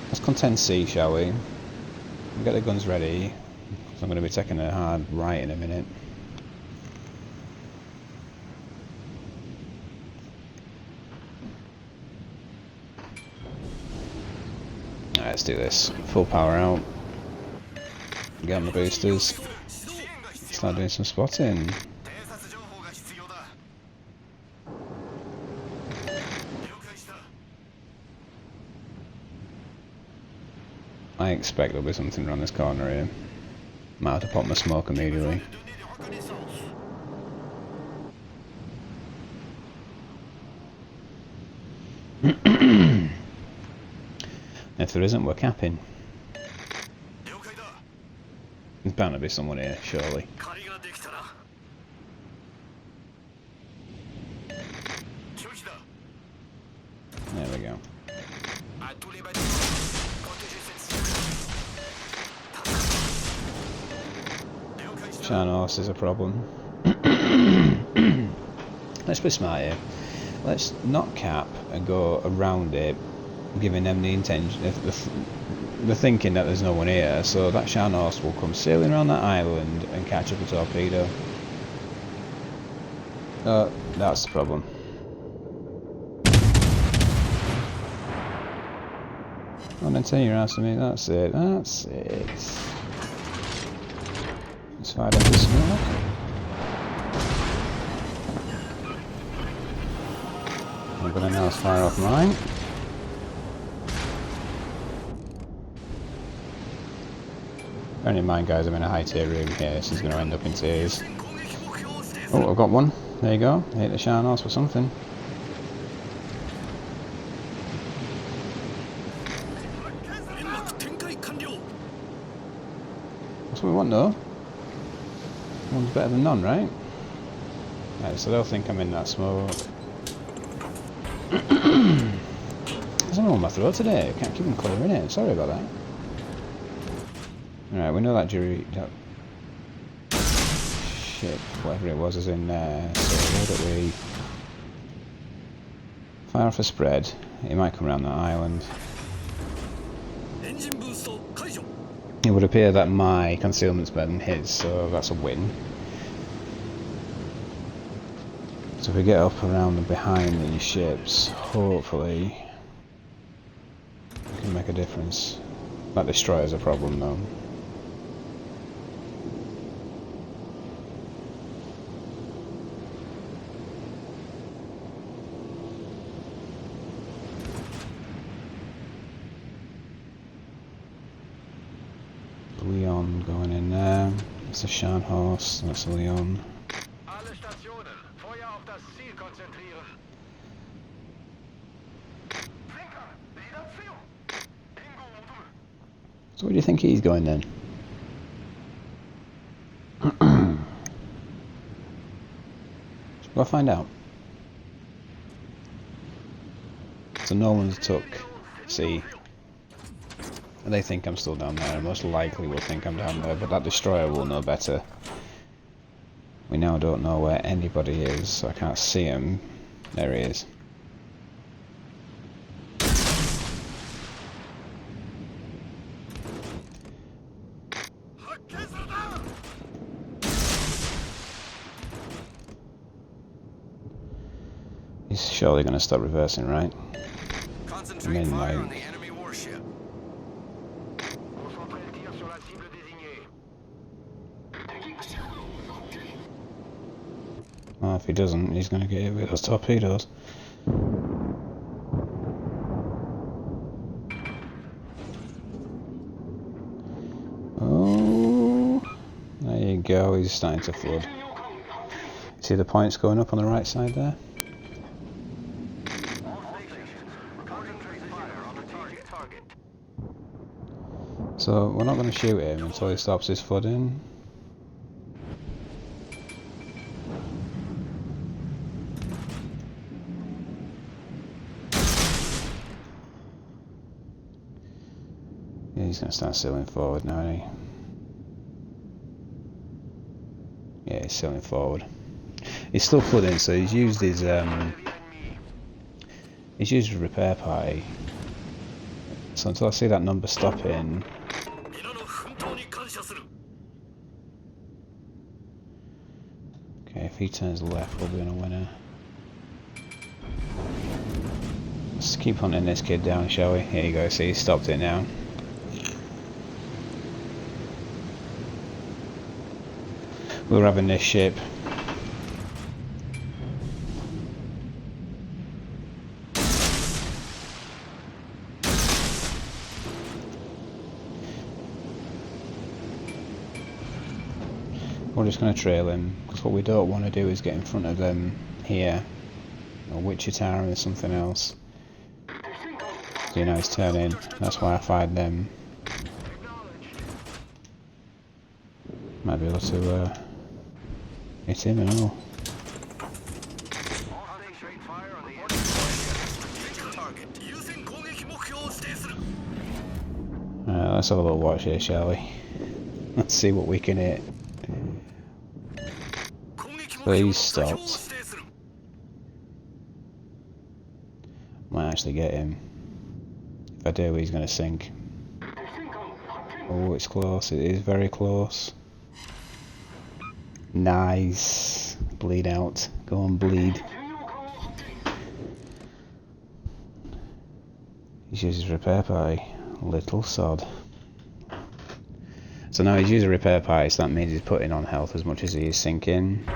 Let's contend C, shall we? We'll get the guns ready. So I'm going to be taking a hard right in a minute. Alright, let's do this. Full power out. Get on the boosters. Start doing some spotting. I expect there'll be something around this corner here. Might have to pop my smoke immediately. If there isn't, we're capping. There's bound to be someone here, surely. There we go. Shanos is a problem. Let's be smart here. Let's not cap and go around it, giving them the intention, the thinking that there's no one here, so that Shanos will come sailing around that island and catch up a torpedo. That's the problem. Come on and turn your ass to me, that's it, that's it. Let's fire up the smoke. I'm gonna now fire off mine. Bearing in mind, guys, I'm in a high tier room here. This is going to end up in tears. Oh, I've got one. There you go. Hit the Shanos for something. That's what we want, though. One's better than none, right? Right, so they'll think I'm in that smoke. There's something on my throat today. I can't keep them clear in it. Sorry about that. Alright, we know that jury... shit, whatever it was is in there, so where do we... fire off a spread. It might come around that island. It would appear that my concealment's better than his, so that's a win. So if we get up around and behind these ships, hopefully we can make a difference. That destroyer's a problem though. Leon going in there. That's a Scharnhorst, that's a Leon. So where do you think he's going then? We'll find out. So no one's took C. And they think I'm still down there, and most likely will think I'm down there, but that destroyer will know better. We now don't know where anybody is, so I can't see him. There he is. He's surely going to stop reversing, right? Concentrate fire on the enemy warship. Well, if he doesn't, he's going to get hit with those torpedoes. Oh, there you go, he's starting to flood. See the points going up on the right side there? So we're not going to shoot him until he stops his flooding. Yeah, he's going to start sailing forward now, isn't he? Yeah, he's sailing forward. He's still flooding, so he's used his repair party. So until I see that number stopping, okay, if he turns left, we'll be on a winner. Let's keep hunting this kid down, shall we? Here you go. See, he stopped it now. We're having this ship. We're just going to trail him, because what we don't want to do is get in front of them here, or Wichita or something else. So, you know, he's turning, that's why I fired them. Might be able to hit him and all. Let's have a little watch here, shall we? Let's see what we can hit. Please stopped. Might actually get him. If I do, he's going to sink. Oh, it's close. It is very close. Nice. Bleed out. Go on, bleed. He's used his repair party. Little sod. So now he's used a repair party, so that means he's putting on health as much as he is sinking.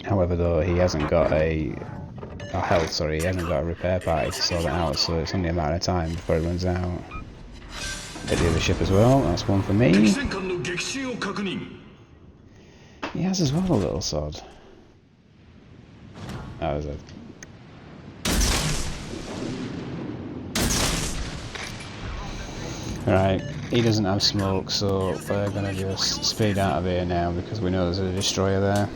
However, though, he hasn't got he hasn't got a repair party to sort it out, so it's only a matter of time before it runs out. Hit the other ship as well, that's one for me. He has as well, a little sod. That was it. Right, he doesn't have smoke, so we're going to just speed out of here now because we know there's a destroyer there.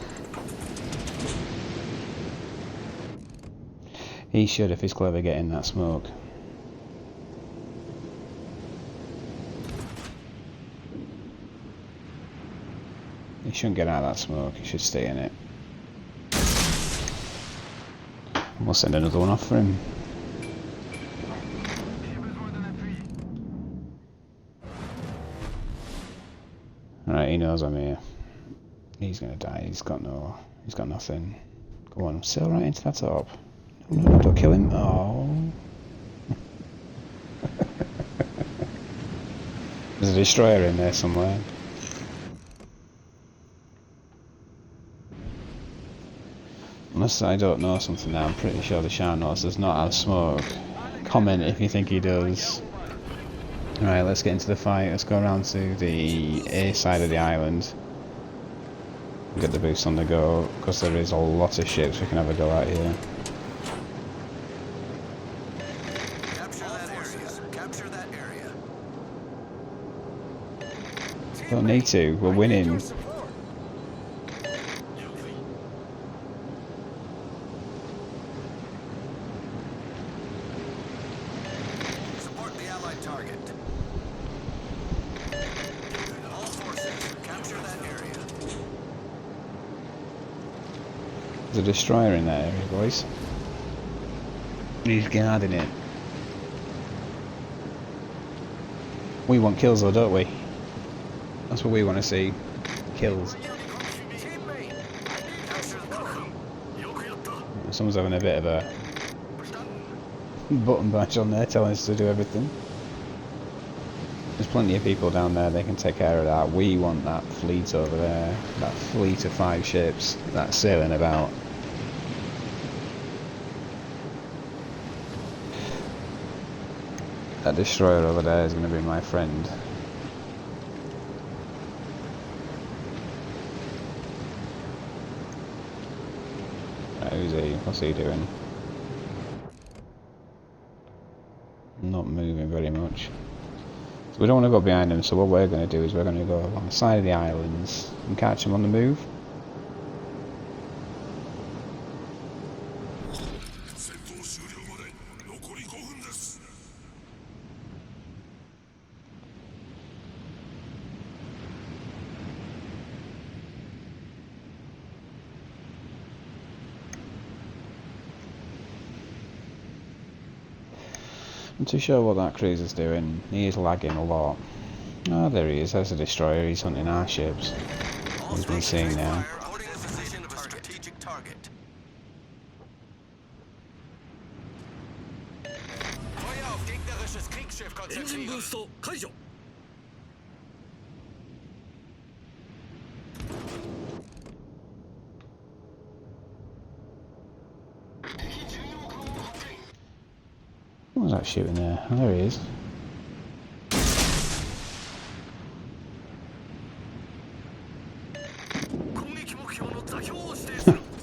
He should, if he's clever, get in that smoke. He shouldn't get out of that smoke, he should stay in it. We'll send another one off for him. Alright, he knows I'm here. He's gonna die, he's got nothing. Go on, sail right into that top. No, don't kill him. Oh. There's a destroyer in there somewhere. Unless I don't know something now, I'm pretty sure the Shark knows does not have smoke. Comment if you think he does. Alright, let's get into the fight. Let's go around to the A side of the island. Get the boost on the go, because there is a lot of ships we can have a go at here. Don't need to, we're winning. Support the allied target. All forces, capture that area. There's a destroyer in that area, boys. He's guarding it. We want kills though, don't we? That's what we want to see. Kills. It's someone's having a bit of a button bash on there telling us to do everything. There's plenty of people down there, they can take care of that. We want that fleet over there, that fleet of 5 ships that's sailing about. That destroyer over there is going to be my friend. Right, who's he? What's he doing? Not moving very much. So we don't want to go behind him, so what we're going to do is we're going to go along the side of the islands and catch him on the move. I'm too sure what that cruiser's doing. He is lagging a lot. Oh, there he is. There's a destroyer. He's hunting our ships. He's been seen now. What was that shooting there? Oh, there he is.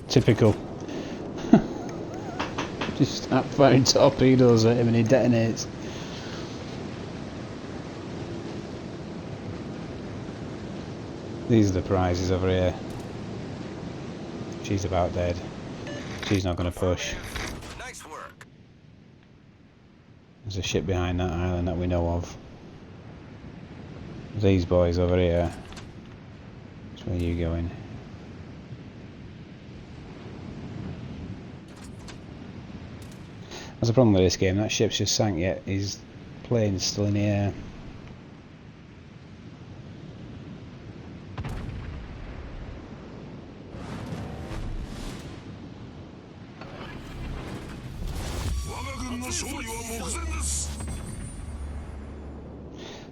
Typical. Just start firing torpedoes at him and he detonates. These are the prizes over here. She's about dead. She's not going to push. There's a ship behind that island that we know of. These boys over here. Which way are you going? That's the problem with this game. That ship's just sank yet. His plane's still in the air.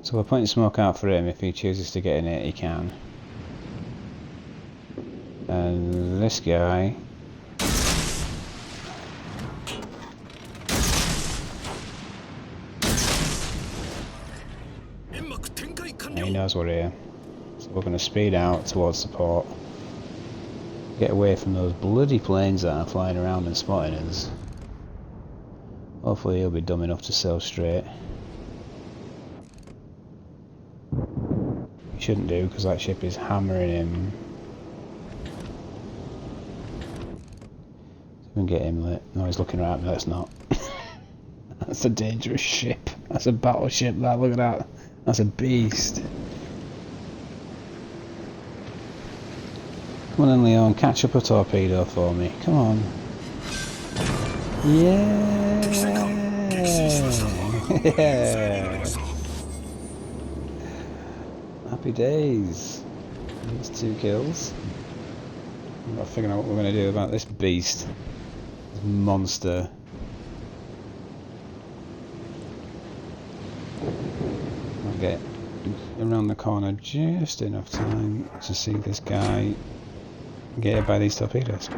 So we're putting smoke out for him. If he chooses to get in it, he can. And this guy, he knows we're here. So we're going to speed out towards the port. Get away from those bloody planes that are flying around and spotting us. Hopefully he'll be dumb enough to sail straight. He shouldn't do, because that ship is hammering him. So we can get him lit. No, he's looking right at me. That's not. That's a dangerous ship. That's a battleship. That, look at that. That's a beast. Come on then, Leon, catch up a torpedo for me. Come on. Yeah. Yeah. Happy days. That's 2 kills. I've got to figure out what we're going to do about this beast. This monster. I'll get around the corner just enough time to see this guy get hit by these torpedoes.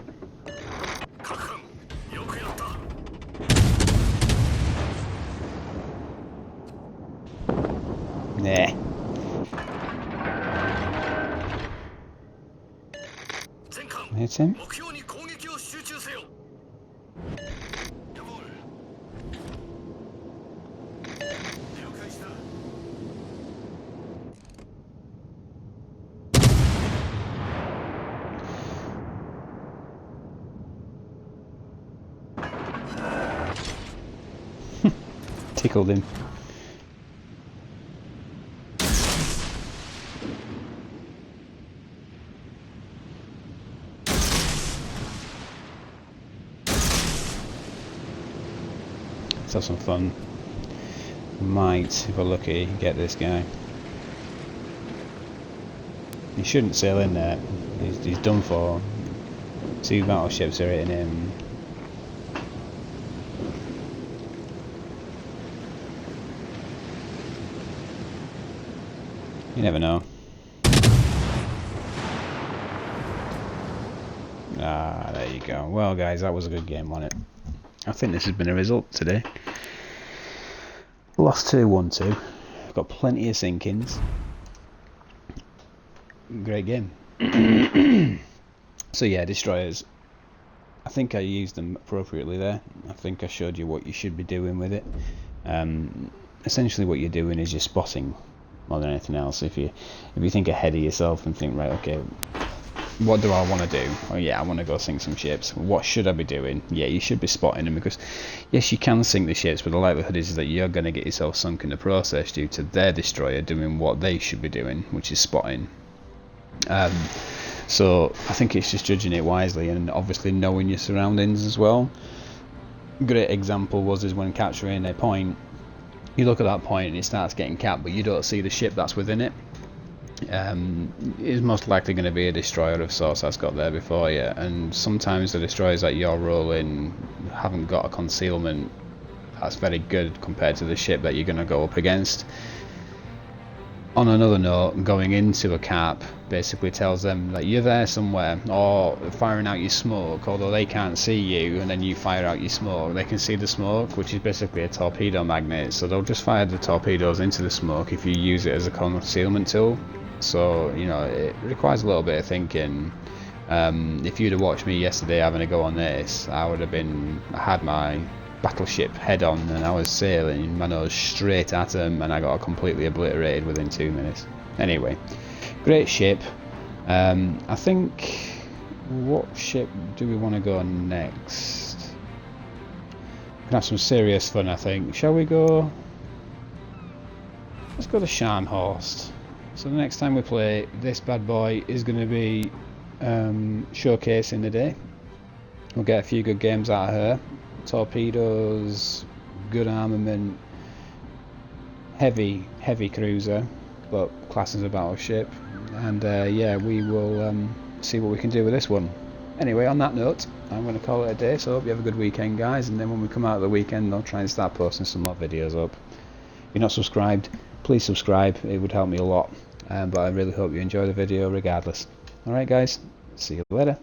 Nah. Hit him. Tickled him. Let's have some fun. Might, if we're lucky, get this guy. He shouldn't sail in there. He's done for. 2 battleships are hitting him. You never know. Ah, there you go. Well, guys, that was a good game, wasn't it? I think this has been a result today. Lost 2-1-2. Got plenty of sinkings. Great game. So yeah, destroyers. I think I used them appropriately there. I think I showed you what you should be doing with it. Essentially what you're doing is you're spotting more than anything else. If you think ahead of yourself and think, right, okay, what do I want to do? Oh yeah, I want to go sink some ships. What should I be doing? Yeah, you should be spotting them, because yes, you can sink the ships, but the likelihood is that you're going to get yourself sunk in the process due to their destroyer doing what they should be doing, which is spotting. So I think it's just judging it wisely and obviously knowing your surroundings as well. Great example is when capturing a point, you look at that point and it starts getting capped, but you don't see the ship that's within it. It's most likely going to be a destroyer of sorts that's got there before you, and sometimes the destroyers that you're rolling haven't got a concealment that's very good compared to the ship that you're going to go up against. On another note, going into a cap basically tells them that you're there somewhere, or firing out your smoke, although they can't see you, and then you fire out your smoke. They can see the smoke, which is basically a torpedo magnet, so they'll just fire the torpedoes into the smoke if you use it as a concealment tool. So, you know, it requires a little bit of thinking. If you'd have watched me yesterday having a go on this, I would have had my battleship head on and I was sailing my nose straight at them, and I got completely obliterated within 2 minutes. Anyway, great ship. I think, what ship do we want to go on next? We can have some serious fun, I think. Shall we go? Let's go to Scharnhorst. So the next time we play, this bad boy is going to be showcasing the day. We'll get a few good games out of her. Torpedoes, good armament, heavy cruiser, but class as a battleship, and yeah, we will see what we can do with this one. Anyway, on that note, I'm going to call it a day, so I hope you have a good weekend, guys, and then when we come out of the weekend, I'll try and start posting some more videos up. If you're not subscribed, please subscribe, it would help me a lot, but I really hope you enjoy the video regardless. Alright guys, see you later.